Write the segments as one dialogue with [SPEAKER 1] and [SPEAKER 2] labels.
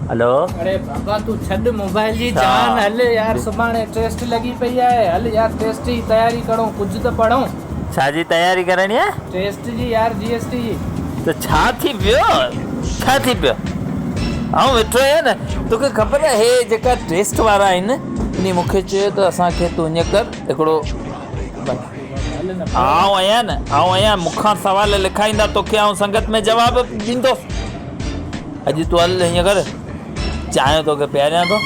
[SPEAKER 1] Hello.
[SPEAKER 2] अरे बाबा तू छॾ मोबाइल जी जान, हल यार सुभाणे टेस्ट लगी पई आहे, हल यार टेस्ट जी तैयारी करूं, कुछ तो पढ़ूं।
[SPEAKER 1] छा जी तैयारी करणी आहे?
[SPEAKER 2] टेस्ट जी यार, जीएसटी जी।
[SPEAKER 1] तो छा थी पियो? छा थी पियो? आऊं वेठो आहियां न, तोखे ख़बर आहे हे जेका टेस्ट वारा आहिनि इन मूंखे चयो त असांखे तूं हीअं कर हिकिड़ो, आऊं आहियां न, आऊं आहियां, मूंखां सुवाल लिखाईंदा, तोखे आऊं संगत में जवाब ॾींदुसि। अॼु तूं हल हीअं कर, चांहि तोखे पीआरियां थो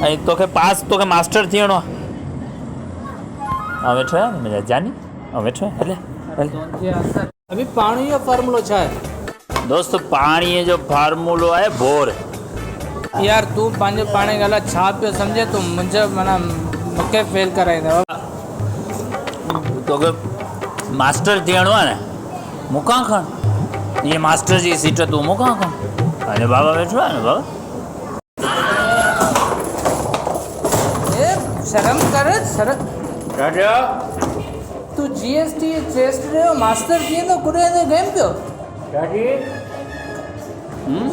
[SPEAKER 1] ऐं तोखे पास, तोखे मास्टर थियणो आहे। वेठो आहियां न मुंहिंजा जानी, वेठो आहियां, हले।
[SPEAKER 2] अभी पाणी जो फार्मूलो छा आहे?
[SPEAKER 1] दोस्त पाणीअ जो फार्मूलो आहे बोर।
[SPEAKER 2] यार तूं पंहिंजो पाणे ॻाल्हि छा पियो सम्झे, तूं मुंहिंजो माना मूंखे फेल कराईंदव।
[SPEAKER 1] तोखे मास्टर थियणो आहे न, मूंखां खण इहे मास्टर जी सीट, तूं मूंखां खण। अने बाबा वेठो आहे न बाबा।
[SPEAKER 2] शर्म कर, शर्म। तू जीएसटी टेस्ट जो मास्टर थी वेंदो, कुॾे गेम पियो?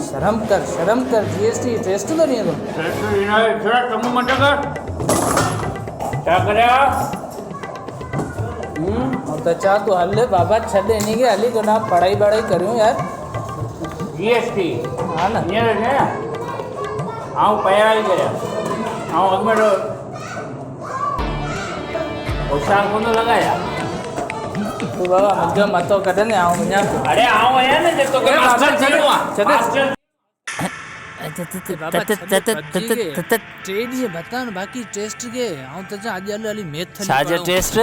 [SPEAKER 2] शर्म कर, जीएसटी टेस्ट तो नहीं है तो
[SPEAKER 1] कम मत कर। क्या करया?
[SPEAKER 2] तो चा तू हल बाबा, छॾ इन्हीं के हली, तो ना पढ़ाई करियो यार।
[SPEAKER 1] जीएसटी
[SPEAKER 2] हाँ ना,
[SPEAKER 1] ये है आऊं पढ़ाई करया, आऊं अगमें होशियार कोन लगाया।
[SPEAKER 2] तू बाबा मुझे मतो कढ ने, आऊं वञा।
[SPEAKER 1] अरे आऊं आया न, जे तोखे मास्टर थियणो आहे। मास्टर
[SPEAKER 2] टे ॾींहं बता न बाक़ी टेस्ट के, आऊं तो अॼु हल हली मैथ।
[SPEAKER 1] छा जो टेस्ट?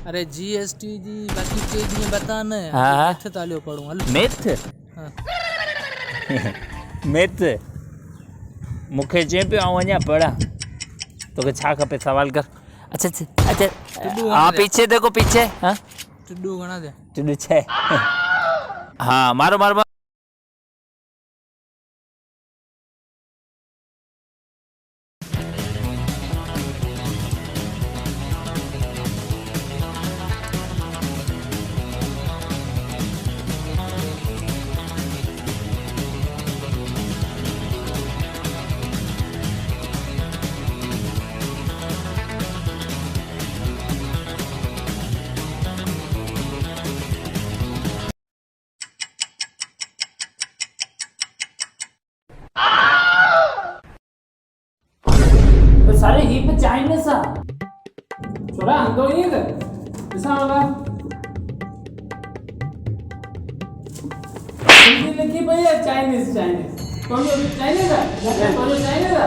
[SPEAKER 2] अरे जीएसटी जी बाक़ी टे ॾींहं बता न, मैथ तालियो पढ़ूं हल।
[SPEAKER 1] मैथ? मैथ मूंखे चए पियो आऊं वञा पढ़ा, तोखे छा खपे सवाल कर। अच्छा अच्छा, हाँ पीछे देखो, पीछे। हाँ
[SPEAKER 2] टिड्डू घणा दे?
[SPEAKER 1] टिड्डू 6। हाँ मारो मारो। सारे ही पे चाइनीज सा छोरा अंदो ही है ऐसा होगा। हिंदी लिखी भाई है चाइनीज, कौन सा चाइनीज है? कौन सा चाइनीज है?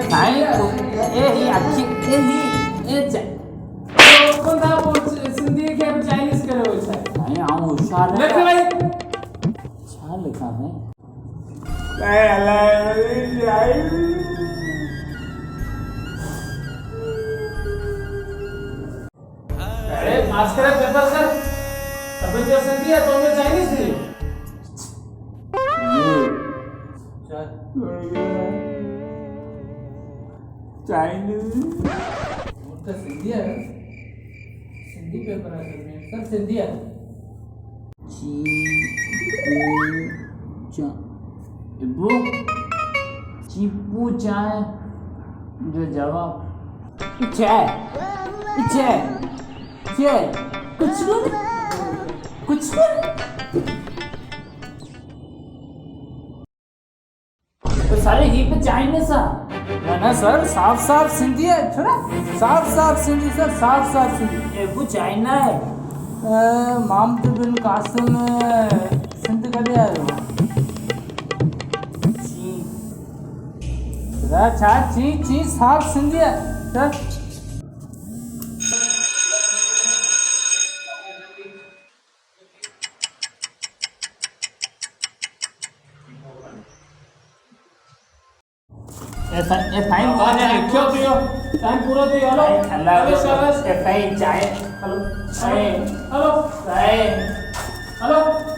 [SPEAKER 1] चाइनीज ए ही अच्छी ए ही ए तो कौन था वो सिंधी के चाइनीज करे वो है? नहीं आऊं होशियार लिख भाई, अच्छा लिखा है मास्टर पेपर सर अभी जो सिंधी है तो मैं चाइनीज थी। चाइनीज तो सिंधी है, सिंधी पेपर है सर, सिंधी है। चीपू चाय जो जवाब चाय कुछ तो सारे ही पे चाइनीज सा ना सर, साफ सिंधी है छोरा, साफ सिंधी सर, साफ सिंधी। ये वो चाइना है। मोहम्मद बिन कासिम सिंध कदे आयो? ची साफ सिंधी है सर। टाइम लिखियो पियो, टाइम पूरो थी वियो। हलो शाबाश, चाय हलो, हेलो हेलो।